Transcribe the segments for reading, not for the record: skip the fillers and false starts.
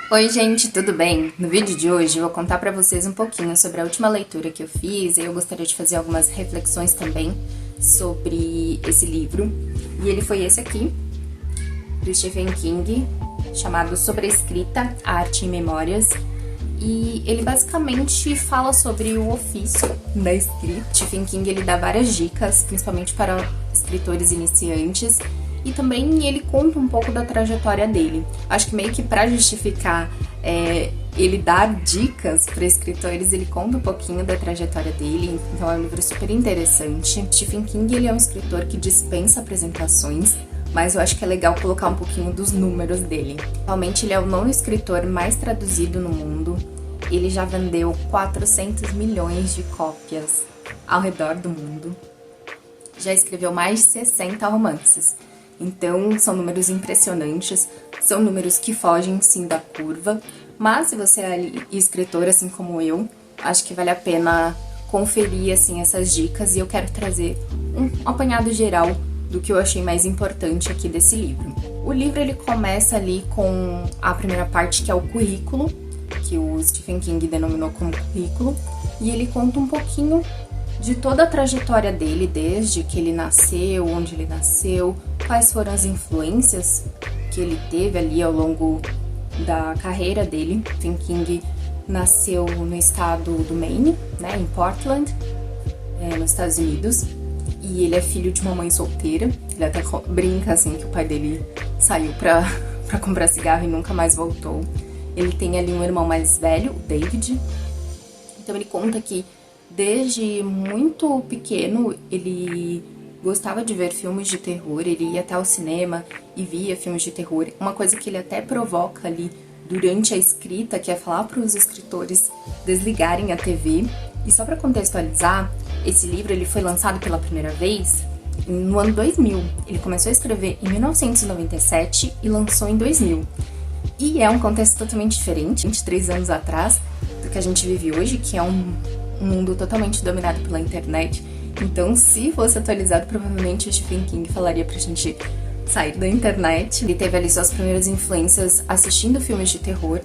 Oi gente, tudo bem? No vídeo de hoje eu vou contar pra vocês um pouquinho sobre a última leitura que eu fiz e eu gostaria de fazer algumas reflexões também sobre esse livro. E ele foi esse aqui, do Stephen King, chamado Sobre a Escrita, Arte e Memórias. E ele basicamente fala sobre o ofício da escrita. Stephen King ele dá várias dicas, principalmente para escritores iniciantes. E também ele conta um pouco da trajetória dele. Acho que meio que para justificar ele dar dicas para escritores, ele conta um pouquinho da trajetória dele. Então é um livro super interessante. Stephen King ele é um escritor que dispensa apresentações, mas eu acho que é legal colocar um pouquinho dos números dele. Atualmente ele é o nono escritor mais traduzido no mundo. Ele já vendeu 400 milhões de cópias ao redor do mundo. Já escreveu mais de 60 romances. Então, são números impressionantes, são números que fogem sim da curva, mas se você é escritor assim como eu, acho que vale a pena conferir assim essas dicas e eu quero trazer um apanhado geral do que eu achei mais importante aqui desse livro. O livro ele começa ali com a primeira parte, que é o currículo, que o Stephen King denominou como currículo, e ele conta um pouquinho de toda a trajetória dele, desde que ele nasceu, onde ele nasceu, quais foram as influências que ele teve ali ao longo da carreira dele. Stephen King nasceu no estado do Maine, né, em Portland, nos Estados Unidos, e ele é filho de uma mãe solteira. Ele até brinca assim que o pai dele saiu pra comprar cigarro e nunca mais voltou. Ele tem ali um irmão mais velho, o David. Então ele conta que desde muito pequeno ele gostava de ver filmes de terror, ele ia até o cinema e via filmes de terror. Uma coisa que ele até provoca ali durante a escrita, que é falar para os escritores desligarem a TV. E só para contextualizar, esse livro ele foi lançado pela primeira vez no ano 2000. Ele começou a escrever em 1997 e lançou em 2000. E é um contexto totalmente diferente, 23 anos atrás, do que a gente vive hoje, que é um mundo totalmente dominado pela internet. Então, se fosse atualizado, provavelmente o Stephen King falaria pra gente sair da internet. Ele teve ali suas primeiras influências assistindo filmes de terror.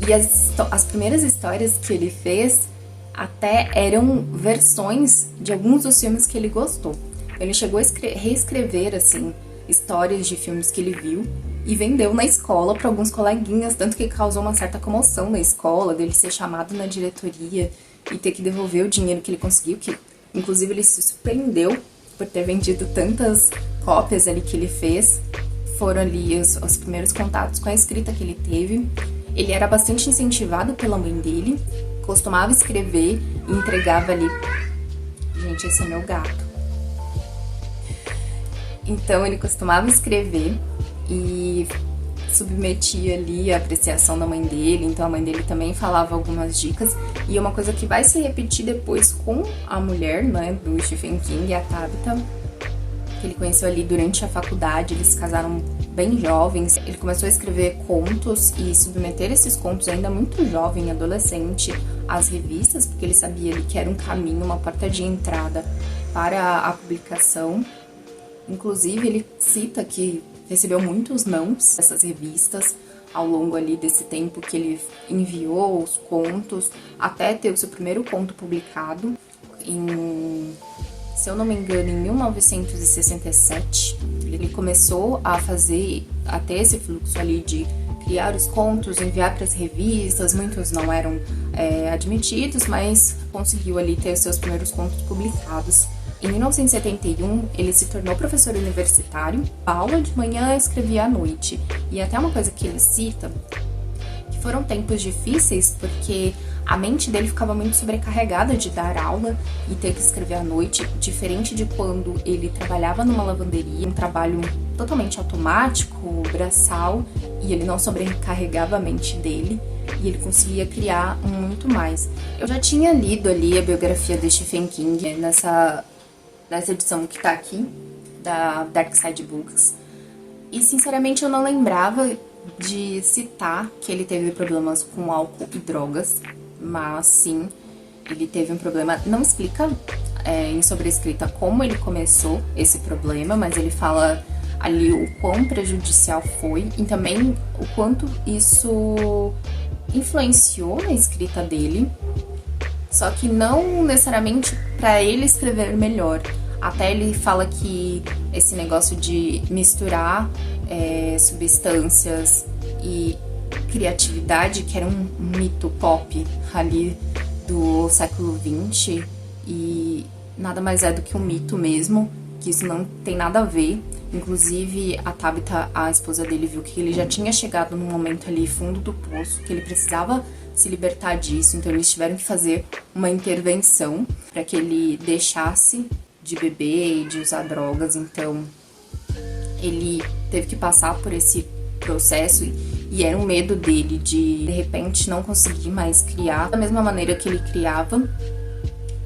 E as primeiras histórias que ele fez até eram versões de alguns dos filmes que ele gostou. Ele chegou a reescrever, assim, histórias de filmes que ele viu e vendeu na escola para alguns coleguinhas, tanto que causou uma certa comoção na escola, dele ser chamado na diretoria e ter que devolver o dinheiro que ele conseguiu, que inclusive ele se surpreendeu por ter vendido tantas cópias ali que ele fez. Foram ali os primeiros contatos com a escrita que ele teve. Ele era bastante incentivado pela mãe dele, costumava escrever e entregava ali... Gente, esse é meu gato. Então ele costumava escrever e submetia ali a apreciação da mãe dele, então a mãe dele também falava algumas dicas. E uma coisa que vai se repetir depois com a mulher, né, do Stephen King, a Tabitha, que ele conheceu ali durante a faculdade. Eles se casaram bem jovens. Ele começou a escrever contos e submeter esses contos ainda muito jovem, adolescente, às revistas, porque ele sabia ali que era um caminho, uma porta de entrada para a publicação. Inclusive, ele cita que recebeu muitos nãos dessas revistas ao longo ali desse tempo que ele enviou os contos, até ter o seu primeiro conto publicado se eu não me engano, em 1967. Ele começou a ter esse fluxo ali de criar os contos, enviar para as revistas. Muitos não eram admitidos, mas conseguiu ali ter os seus primeiros contos publicados. Em 1971, ele se tornou professor universitário, aula de manhã, escrevia à noite. E até uma coisa que ele cita, que foram tempos difíceis, porque a mente dele ficava muito sobrecarregada de dar aula e ter que escrever à noite, diferente de quando ele trabalhava numa lavanderia, um trabalho totalmente automático, braçal, e ele não sobrecarregava a mente dele, e ele conseguia criar muito mais. Eu já tinha lido ali a biografia do Stephen King nessa edição que tá aqui, da Dark Side Books, e sinceramente eu não lembrava de citar que ele teve problemas com álcool e drogas, mas sim, ele teve um problema. Não explica em Sobre a Escrita como ele começou esse problema, mas ele fala ali o quão prejudicial foi e também o quanto isso influenciou na escrita dele, só que não necessariamente para ele escrever melhor. Até ele fala que esse negócio de misturar substâncias e criatividade, que era um mito pop ali do século XX, e nada mais é do que um mito mesmo, que isso não tem nada a ver. Inclusive, a Tabitha, a esposa dele, viu que ele já tinha chegado num momento ali fundo do poço, que ele precisava se libertar disso, então eles tiveram que fazer uma intervenção para que ele deixasse de beber e de usar drogas. Então ele teve que passar por esse processo e era um medo dele de repente não conseguir mais criar da mesma maneira que ele criava,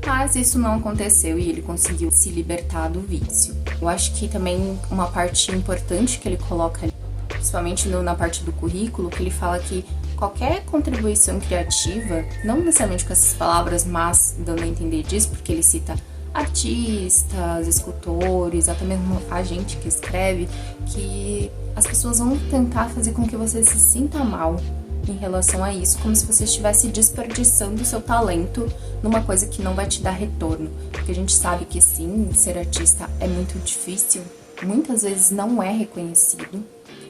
mas isso não aconteceu e ele conseguiu se libertar do vício. Eu acho que também uma parte importante que ele coloca ali, principalmente na parte do currículo, que ele fala que qualquer contribuição criativa, não necessariamente com essas palavras, mas dando a entender disso, porque ele cita artistas, escultores, até mesmo a gente que escreve, que as pessoas vão tentar fazer com que você se sinta mal em relação a isso, como se você estivesse desperdiçando o seu talento numa coisa que não vai te dar retorno. Porque a gente sabe que sim, ser artista é muito difícil, muitas vezes não é reconhecido.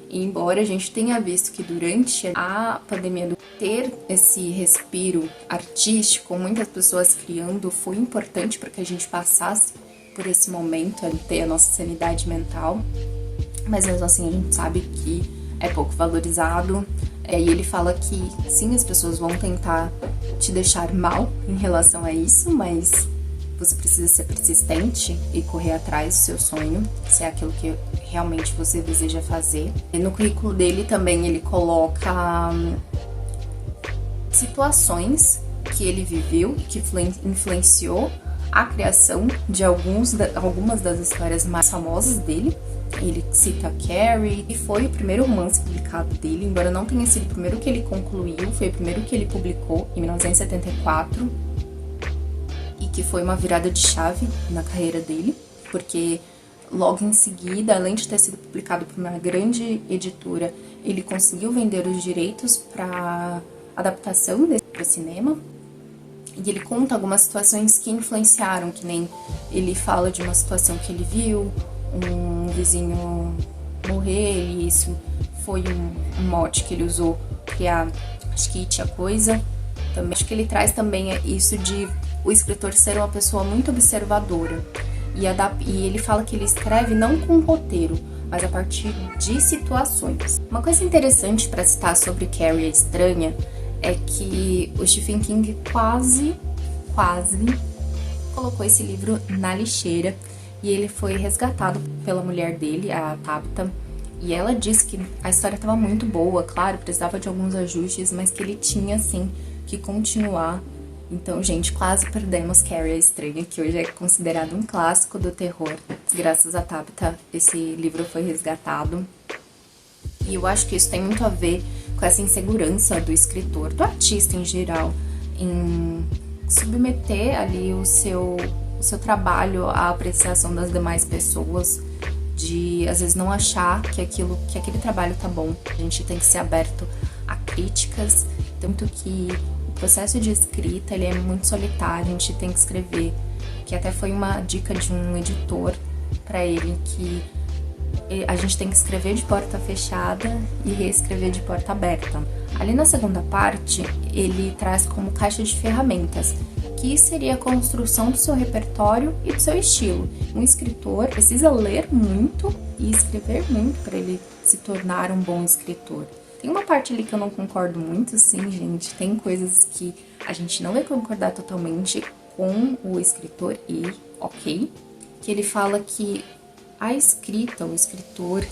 E embora a gente tenha visto que durante a pandemia, ter esse respiro artístico, muitas pessoas criando, foi importante para que a gente passasse por esse momento, ter a nossa sanidade mental. Mas mesmo assim a gente sabe que é pouco valorizado. E ele fala que sim, as pessoas vão tentar te deixar mal em relação a isso, mas você precisa ser persistente e correr atrás do seu sonho, se é aquilo que realmente você deseja fazer. E no currículo dele também ele coloca situações que ele viveu e que influenciou a criação de algumas das histórias mais famosas dele. Ele cita Carrie, e foi o primeiro romance publicado dele, embora não tenha sido o primeiro que ele concluiu, foi o primeiro que ele publicou em 1974, e que foi uma virada de chave na carreira dele, porque logo em seguida, além de ter sido publicado por uma grande editora, ele conseguiu vender os direitos para adaptação desse para cinema. E ele conta algumas situações que influenciaram, que nem ele fala de uma situação que ele viu, um vizinho morrer, e isso foi um mote que ele usou para criar, acho que It, a Coisa. Também, acho que ele traz também isso de o escritor ser uma pessoa muito observadora. E ele fala que ele escreve não com roteiro, mas a partir de situações. Uma coisa interessante para citar sobre Carrie a Estranha é que o Stephen King quase colocou esse livro na lixeira, e ele foi resgatado pela mulher dele, a Tabitha, e ela disse que a história estava muito boa, claro, precisava de alguns ajustes, mas que ele tinha, sim, que continuar. Então, gente, quase perdemos Carrie a Estranha, que hoje é considerado um clássico do terror. Graças a Tabitha, esse livro foi resgatado. E eu acho que isso tem muito a ver com essa insegurança do escritor, do artista em geral, em submeter ali o seu trabalho à apreciação das demais pessoas, de às vezes não achar que aquele trabalho tá bom. A gente tem que ser aberto a críticas, tanto que o processo de escrita ele é muito solitário, a gente tem que escrever, que até foi uma dica de um editor para ele, que a gente tem que escrever de porta fechada e reescrever de porta aberta. Ali na segunda parte, ele traz como caixa de ferramentas, que seria a construção do seu repertório e do seu estilo. Um escritor precisa ler muito e escrever muito para ele se tornar um bom escritor. Tem uma parte ali que eu não concordo muito, sim, gente. Tem coisas que a gente não vai concordar totalmente com o escritor e ok. Que ele fala que a escrita, o escritor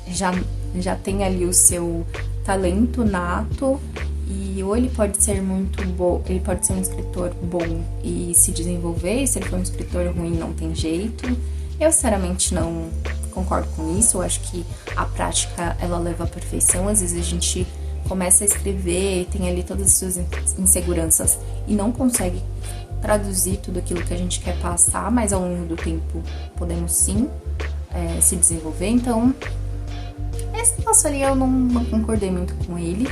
já tem ali o seu talento nato, e ou ele pode ser muito bom, ele pode ser um escritor bom e se desenvolver, e se ele for um escritor ruim não tem jeito. Eu sinceramente não concordo com isso, eu acho que a prática ela leva à perfeição. Às vezes a gente começa a escrever e tem ali todas as suas inseguranças e não consegue traduzir tudo aquilo que a gente quer passar, mas ao longo do tempo podemos sim se desenvolver. Então, esse negócio ali eu não concordei muito com ele,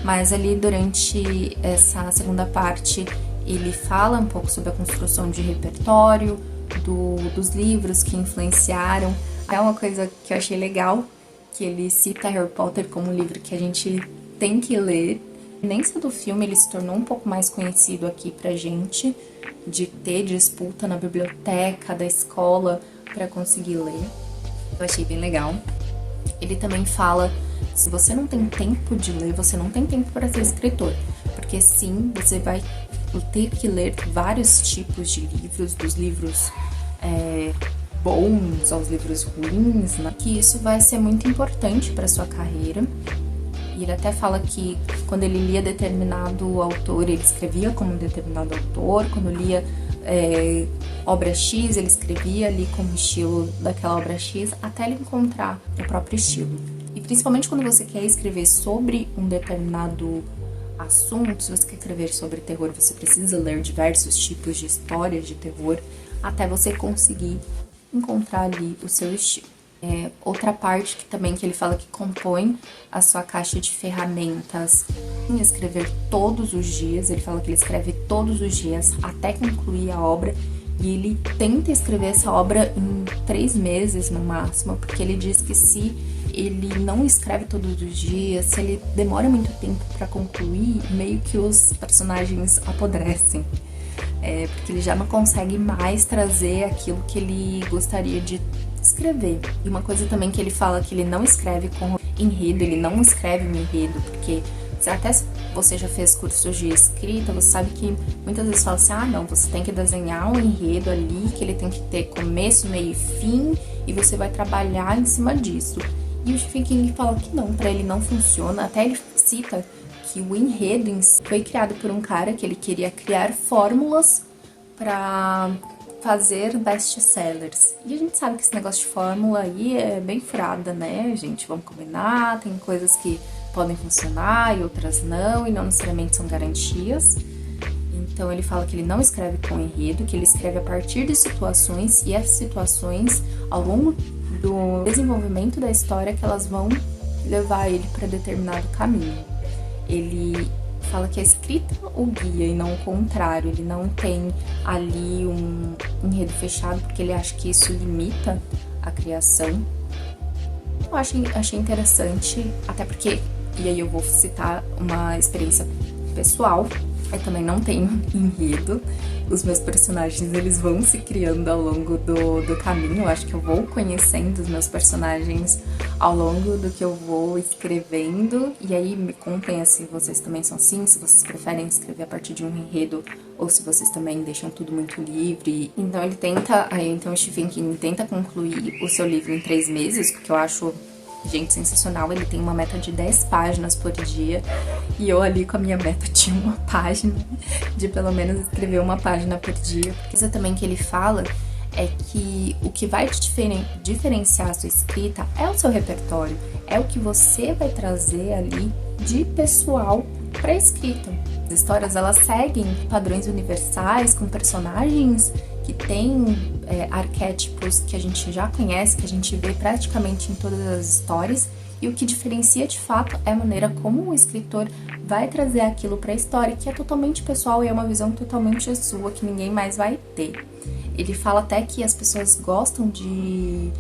mas ali durante essa segunda parte ele fala um pouco sobre a construção de repertório, dos livros que influenciaram. É uma coisa que eu achei legal, que ele cita Harry Potter como um livro que a gente tem que ler. Nem só do filme, ele se tornou um pouco mais conhecido aqui pra gente, de ter disputa na biblioteca da escola para conseguir ler. Eu achei bem legal. Ele também fala, se você não tem tempo de ler, você não tem tempo para ser escritor. Porque sim, você vai ter que ler vários tipos de livros, dos livros bons aos livros ruins, né? Que isso vai ser muito importante para sua carreira. E ele até fala que quando ele lia determinado autor, ele escrevia como determinado autor. Quando lia obra X, ele escrevia ali como estilo daquela obra X, até ele encontrar o próprio estilo. E principalmente quando você quer escrever sobre um determinado assunto, se você quer escrever sobre terror, você precisa ler diversos tipos de histórias de terror até você conseguir encontrar ali o seu estilo. Outra parte que ele fala que compõe a sua caixa de ferramentas em escrever todos os dias. Ele fala que ele escreve todos os dias até concluir a obra, e ele tenta escrever essa obra em 3 meses no máximo, porque ele diz que se ele não escreve todos os dias, se ele demora muito tempo para concluir, meio que os personagens apodrecem. Porque ele já não consegue mais trazer aquilo que ele gostaria de escrever. E uma coisa também que ele fala que ele não escreve com enredo, ele não escreve um enredo, porque até se você já fez cursos de escrita, você sabe que muitas vezes fala assim, não, você tem que desenhar um enredo ali, que ele tem que ter começo, meio e fim, e você vai trabalhar em cima disso. E o Stephen King fala que não, pra ele não funciona. Até ele cita que o enredo em si foi criado por um cara que ele queria criar fórmulas para fazer best-sellers. E a gente sabe que esse negócio de fórmula aí é bem furada, né, gente? Vamos combinar, tem coisas que podem funcionar e outras não, e não necessariamente são garantias. Então ele fala que ele não escreve com enredo, que ele escreve a partir de situações, e essas situações, ao longo do desenvolvimento da história, que elas vão levar ele para determinado caminho. Ele fala que a escrita o guia e não o contrário. Ele não tem ali um enredo fechado, porque ele acha que isso limita a criação. Eu achei interessante, até porque, e aí eu vou citar uma experiência pessoal, eu também não tenho enredo. Os meus personagens, eles vão se criando ao longo do caminho. Eu acho que eu vou conhecendo os meus personagens ao longo do que eu vou escrevendo. E aí me contem se vocês também são assim, se vocês preferem escrever a partir de um enredo ou se vocês também deixam tudo muito livre. Então o Stephen King tenta concluir o seu livro em 3 meses, o que eu acho, gente, sensacional. Ele tem uma meta de 10 páginas por dia, e eu ali com a minha meta tinha uma página, de pelo menos escrever uma página por dia. Porque isso também que ele fala é que o que vai te diferenciar a sua escrita é o seu repertório, é o que você vai trazer ali de pessoal para a escrita. As histórias, elas seguem padrões universais, com personagens que têm arquétipos que a gente já conhece, que a gente vê praticamente em todas as histórias, e o que diferencia de fato é a maneira como o escritor vai trazer aquilo para a história, que é totalmente pessoal e é uma visão totalmente sua, que ninguém mais vai ter. Ele fala até que as pessoas gostam de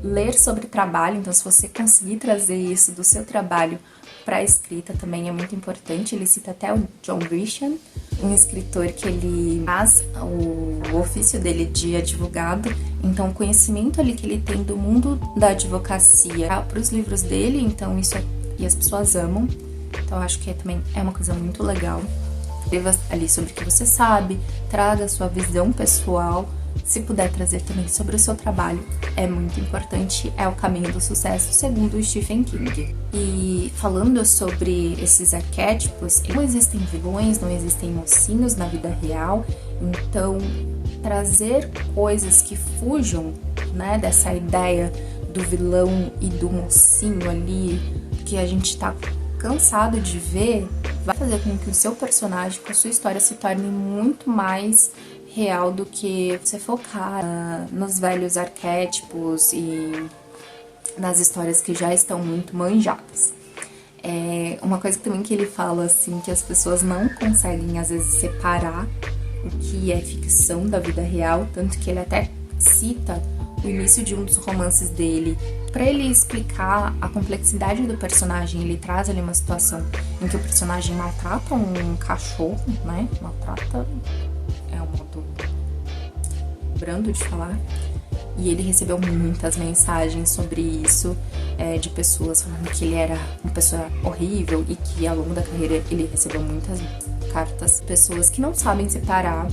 ler sobre trabalho, então se você conseguir trazer isso do seu trabalho para a escrita também é muito importante. Ele cita até o John Grisham, um escritor que ele faz o ofício dele de advogado, então o conhecimento ali que ele tem do mundo da advocacia para os livros dele, então isso e as pessoas amam, então acho que também é uma coisa muito legal. Escreva ali sobre o que você sabe, traga a sua visão pessoal. Se puder trazer também sobre o seu trabalho, é muito importante, é o caminho do sucesso, segundo o Stephen King. E falando sobre esses arquétipos, não existem vilões, não existem mocinhos na vida real, então trazer coisas que fujam, né, dessa ideia do vilão e do mocinho ali, que a gente tá cansado de ver, vai fazer com que o seu personagem, com a sua história, se torne muito mais real do que você focar nos velhos arquétipos e nas histórias que já estão muito manjadas. Uma coisa também que ele fala, assim, que as pessoas não conseguem, às vezes, separar o que é ficção da vida real, tanto que ele até cita o início de um dos romances dele. Para ele explicar a complexidade do personagem, ele traz ali uma situação em que o personagem maltrata um cachorro, né? Maltrata é um modo brando de falar. E ele recebeu muitas mensagens sobre isso, de pessoas falando que ele era uma pessoa horrível e que ao longo da carreira ele recebeu muitas cartas. Pessoas que não sabem separar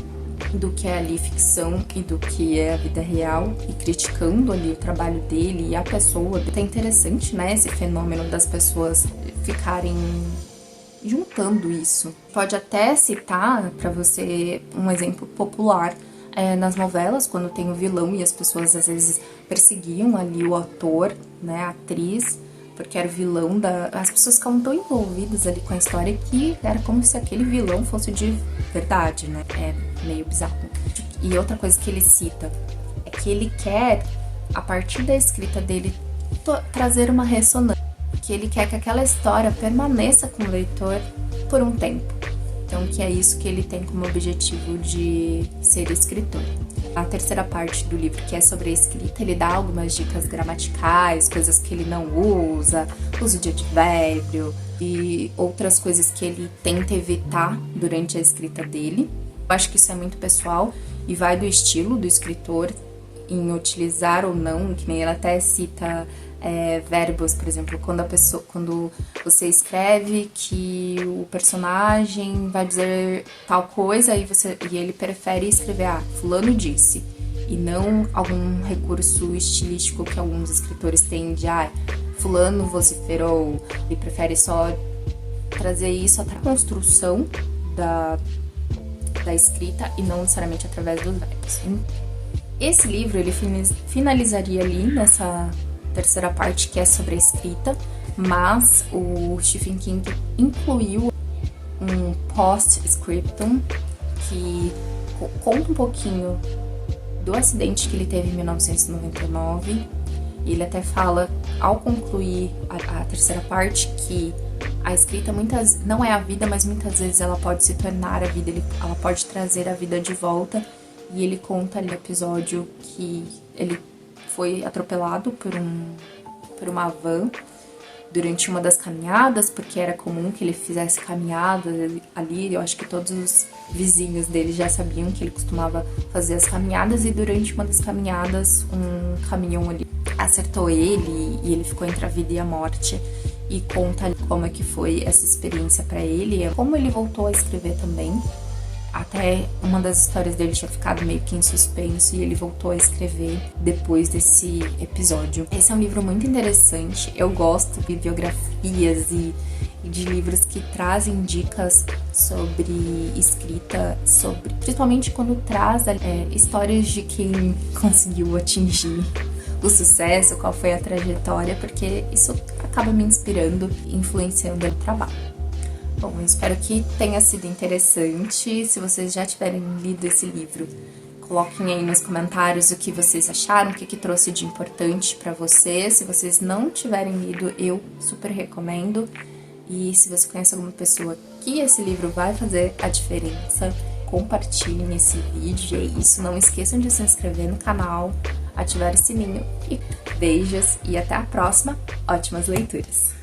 do que é ali ficção e do que é a vida real e criticando ali o trabalho dele e a pessoa. É interessante, né, esse fenômeno das pessoas ficarem juntando isso. Pode até citar para você um exemplo popular. Nas novelas, quando tem o vilão e as pessoas às vezes perseguiam ali o ator, né, a atriz, porque era o vilão as pessoas ficavam tão envolvidas ali com a história que era como se aquele vilão fosse de verdade, né? É meio bizarro. E outra coisa que ele cita é que ele quer, a partir da escrita dele, trazer uma ressonância, que ele quer que aquela história permaneça com o leitor por um tempo. Então, que é isso que ele tem como objetivo de ser escritor. A terceira parte do livro, que é sobre a escrita, ele dá algumas dicas gramaticais, coisas que ele não usa, uso de advérbio e outras coisas que ele tenta evitar durante a escrita dele. Eu acho que isso é muito pessoal e vai do estilo do escritor em utilizar ou não, que nem ele até cita verbos, por exemplo, quando você escreve que o personagem vai dizer tal coisa e ele prefere escrever fulano disse, e não algum recurso estilístico que alguns escritores têm de fulano vociferou, e prefere só trazer isso até a construção da escrita e não necessariamente através dos verbos. Esse livro ele finalizaria ali nessa terceira parte, que é sobre a escrita, mas o Stephen King incluiu um post-scriptum que conta um pouquinho do acidente que ele teve em 1999. E ele até fala, ao concluir a terceira parte, que a escrita não é a vida, mas muitas vezes ela pode se tornar a vida, ela pode trazer a vida de volta. E ele conta ali no episódio que ele foi atropelado por uma van durante uma das caminhadas, porque era comum que ele fizesse caminhadas ali. Eu acho que todos os vizinhos dele já sabiam que ele costumava fazer as caminhadas, e durante uma das caminhadas um caminhão ali acertou ele e ele ficou entre a vida e a morte. E conta ali como é que foi essa experiência para ele, como ele voltou a escrever também. Até uma das histórias dele tinha ficado meio que em suspenso e ele voltou a escrever depois desse episódio. Esse é um livro muito interessante. Eu gosto de biografias e de livros que trazem dicas sobre escrita, principalmente quando traz histórias de quem conseguiu atingir o sucesso, qual foi a trajetória, porque isso acaba me inspirando e influenciando o trabalho. Bom, eu espero que tenha sido interessante. Se vocês já tiverem lido esse livro, coloquem aí nos comentários o que vocês acharam, o que trouxe de importante pra vocês. Se vocês não tiverem lido, eu super recomendo. E se você conhece alguma pessoa que esse livro vai fazer a diferença, compartilhem esse vídeo. E é isso, não esqueçam de se inscrever no canal, ativar o sininho. E beijos e até a próxima. Ótimas leituras!